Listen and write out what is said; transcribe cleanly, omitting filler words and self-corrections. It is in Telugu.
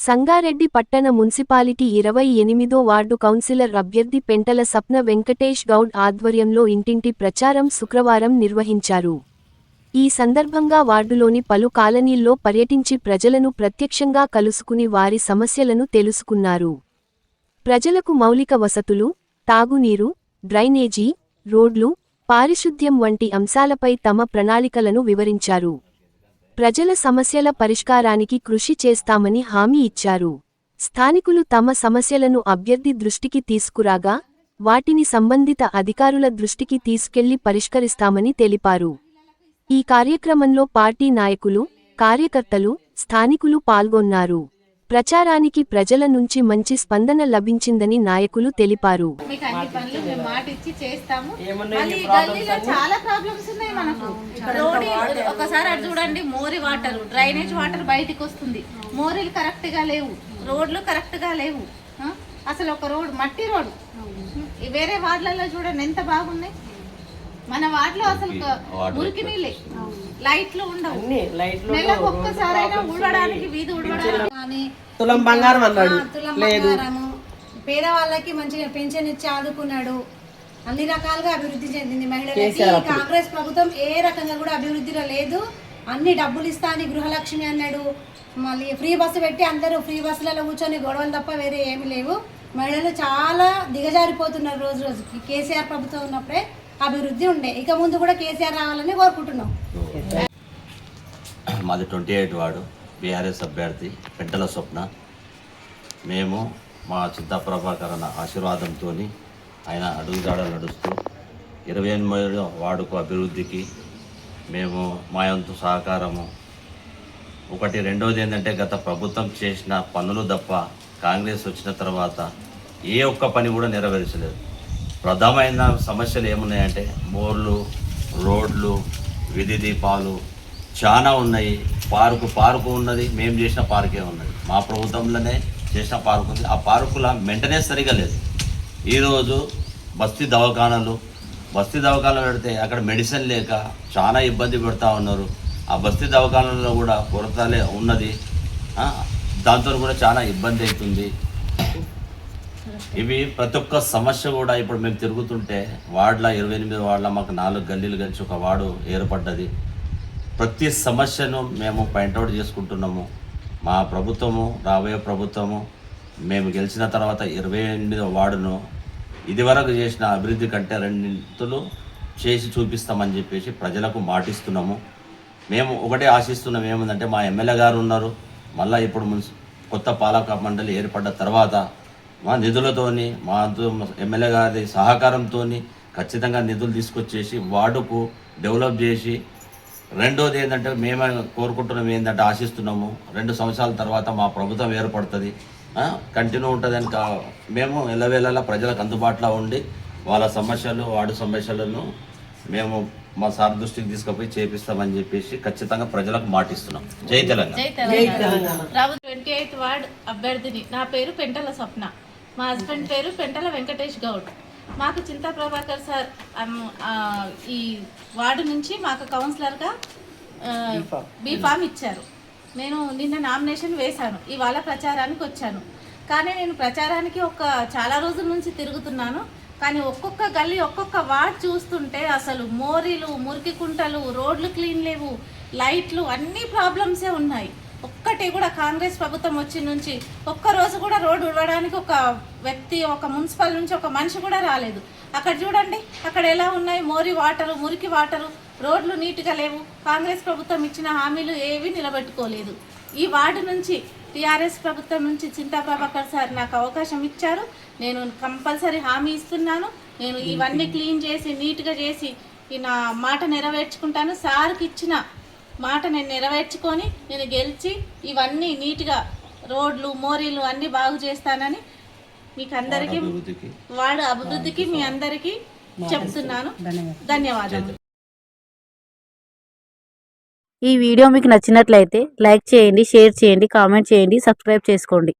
సంగారెడ్డి పట్టణ మున్సిపాలిటీ 28వ వార్డు కౌన్సిలర్ అభ్యర్థి పెంటల సప్న వెంకటేష్ గౌడ్ ఆధ్వర్యంలో ఇంటింటి ప్రచారం శుక్రవారం నిర్వహించారు. ఈ సందర్భంగా వార్డులోని పలు కాలనీల్లో పర్యటించి ప్రజలను ప్రత్యక్షంగా కలుసుకుని వారి సమస్యలను తెలుసుకున్నారు. ప్రజలకు మౌలిక వసతులు, తాగునీరు, డ్రైనేజీ, రోడ్లు, పారిశుద్ధ్యం వంటి అంశాలపై తమ ప్రణాళికలను వివరించారు. ప్రజల సమస్యల పరిష్కారానికి కృషి చేస్తామని హామీ ఇచ్చారు. స్థానికులు తమ సమస్యలను అభ్యర్థి దృష్టికి తీసుకురాగా వాటిని సంబంధిత అధికారుల దృష్టికి తీసుకెళ్లి పరిష్కరిస్తామని తెలిపారు. ఈ కార్యక్రమంలో పార్టీ నాయకులు, కార్యకర్తలు, స్థానికులు పాల్గొన్నారు. ప్రచారానికి ప్రజల నుంచి మంచి స్పందన లభించిందని నాయకులు తెలిపారు. ఒకసారి అటు చూడండి, మోరి వాటర్, డ్రైనేజ్ వాటర్ బయటికి వస్తుంది, మోరీలు కరెక్ట్ గా లేవు, రోడ్లు కరెక్ట్ గా లేవు. అసలు ఒక రోడ్ మట్టి రోడ్, వేరే వార్డులలో చూడండి ఎంత బాగున్నాయి. మన వార్డులో అసలు మురికి నీళ్ళే, లైట్లు ఉండవు. నెలకు ఒక్కసారైనా ఊడడానికి, వీధి ఊడడానికి తులం బంగారం అన్నాడు. పేదవాళ్ళకి మంచిగా పెన్షన్ ఇచ్చి ఆదుకున్నాడు. అన్ని రకాలుగా అభివృద్ధి చెందింది. మహిళలకి కాంగ్రెస్ ప్రభుత్వం ఏ రకంగా కూడా అభివృద్ధిలో లేదు. అన్ని డబ్బులు ఇస్తా అని గృహలక్ష్మి అన్నాడు. మళ్ళీ ఫ్రీ బస్సు పెట్టి అందరూ ఫ్రీ బస్సులలో కూర్చొని గొడవలు తప్ప వేరే ఏమి లేవు. మహిళలు చాలా దిగజారిపోతున్నారు రోజు రోజుకి. కేసీఆర్ ప్రభుత్వం ఉన్నప్పుడే అభివృద్ధి ఉండే, ఇక ముందు కూడా కేసీఆర్ రావాలని కోరుకుంటున్నాం. మాది 28 వార్డు బీఆర్ఎస్ అభ్యర్థి పెంటల స్వప్న. మేము మా చింతా ప్రభాకరణ ఆశీర్వాదంతో ఆయన అడుగుజాడలు నడుస్తూ 28వ వార్డుకు అభివృద్ధికి మేము మా వంతు సహకారము. ఒకటి రెండోది ఏంటంటే, గత ప్రభుత్వం చేసిన పనులు తప్ప కాంగ్రెస్ వచ్చిన తర్వాత ఏ ఒక్క పని కూడా నెరవేర్చలేదు. ప్రధానమైన సమస్యలు ఏమున్నాయంటే బోర్లు, రోడ్లు, విధి దీపాలు చాలా ఉన్నాయి. పార్కు ఉన్నది, మేము చేసిన పార్కే ఉన్నది. మా ప్రభుత్వంలోనే చేసిన పార్కు ఉంది. ఆ పార్కుల మెయింటెనెన్స్ సరిగా లేదు. ఈరోజు బస్తీ దవాఖానాలు పెడితే అక్కడ మెడిసిన్ లేక చాలా ఇబ్బంది పెడతా ఉన్నారు. ఆ బస్తీ దవాఖానాల్లో కూడా కొరతలే ఉన్నది. దాంతో కూడా చాలా ఇబ్బంది అవుతుంది. ఇవి ప్రతి ఒక్క సమస్య కూడా ఇప్పుడు మేము తిరుగుతుంటే వార్డుల 28 వార్డుల మాకు 4 గల్లీలు కలిసి ఒక వార్డు ఏర్పడ్డది. ప్రతి సమస్యను మేము పాయింట్అవుట్ చేసుకుంటున్నాము. మా ప్రభుత్వము, రాబోయే ప్రభుత్వము మేము గెలిచిన తర్వాత 28వ వార్డును ఇదివరకు చేసిన అభివృద్ధి కంటే 2 చేసి చూపిస్తామని చెప్పేసి ప్రజలకు మాటిస్తున్నాము. మేము ఒకటే ఆశిస్తున్నాం, ఏముందంటే మా ఎమ్మెల్యే గారు ఉన్నారు. మళ్ళీ ఇప్పుడు కొత్త పాలక మండలి ఏర్పడ్డ తర్వాత మా నిధులతోని, మా ఎమ్మెల్యే గారి సహకారంతో ఖచ్చితంగా నిధులు తీసుకొచ్చేసి వార్డుకు డెవలప్ చేసి, రెండోది ఏంటంటే మేము కోరుకుంటున్నాం, ఏంటంటే ఆశిస్తున్నాము 2 సంవత్సరాల తర్వాత మా ప్రభుత్వం ఏర్పడుతుంది, కంటిన్యూ ఉంటుందని. మేము ఎల్లవేళలా ప్రజలకు అందుబాటులో ఉండి వాళ్ళ సమస్యలు, వార్డు సమస్యలను మేము మా సార్ దృష్టికి తీసుకుపోయి చేపిస్తామని చెప్పేసి ఖచ్చితంగా ప్రజలకు మాటిస్తున్నాం. జై తెలంగాణ. 28వ వార్డు అభ్యర్థిని. నా పేరు పెంటల స్వప్న, మా హస్బెండ్ పేరు పెంటల వెంకటేష్ గౌడ్. మాకు చింతా ప్రభాకర్ సార్ ఈ వార్డు నుంచి మాకు కౌన్సిలర్గా బీఫామ్ ఇచ్చారు. నేను నిన్న నామినేషన్ వేశాను, ఇవాళ ప్రచారానికి వచ్చాను. కానీ నేను ప్రచారానికి చాలా రోజుల నుంచి తిరుగుతున్నాను. కానీ ఒక్కొక్క గల్లీ, ఒక్కొక్క వార్డ్ చూస్తుంటే అసలు మోరీలు, మురికి కుంటలు, రోడ్లు క్లీన్ లేవు, లైట్లు, అన్ని ప్రాబ్లమ్సే ఉన్నాయి. ఒక్కటి కూడా కాంగ్రెస్ ప్రభుత్వం వచ్చి నుంచి ఒక్కరోజు కూడా రోడ్డు ఉడవడానికి ఒక వ్యక్తి, ఒక మున్సిపల్ నుంచి ఒక మనిషి కూడా రాలేదు. అక్కడ చూడండి, అక్కడ ఎలా ఉన్నాయి, మోరీ వాటరు, మురికి వాటరు, రోడ్లు నీట్గా లేవు. కాంగ్రెస్ ప్రభుత్వం ఇచ్చిన హామీలు ఏవి నిలబెట్టుకోలేదు. ఈ వార్డు నుంచి టీఆర్ఎస్ ప్రభుత్వం నుంచి చింతా ప్రభాకర్ సార్ నాకు అవకాశం ఇచ్చారు. నేను కంపల్సరీ హామీ ఇస్తున్నాను. నేను ఇవన్నీ క్లీన్ చేసి, నీట్గా చేసి నా మాట నెరవేర్చుకుంటాను. సార్కి ఇచ్చిన మాట నేను నెరవేర్చుకొని నేను గెలిచి ఇవన్నీ నీట్గా రోడ్లు, మోరీలు అన్నీ బాగు చేస్తానని మీకు అందరికీ, వార్డు అభివృద్ధికి మీ అందరికీ చెప్తున్నాను. ధన్యవాదాలు. ఈ వీడియో మీకు నచ్చినట్లయితే లైక్ చేయండి, షేర్ చేయండి, కామెంట్ చేయండి, సబ్స్క్రైబ్ చేసుకోండి.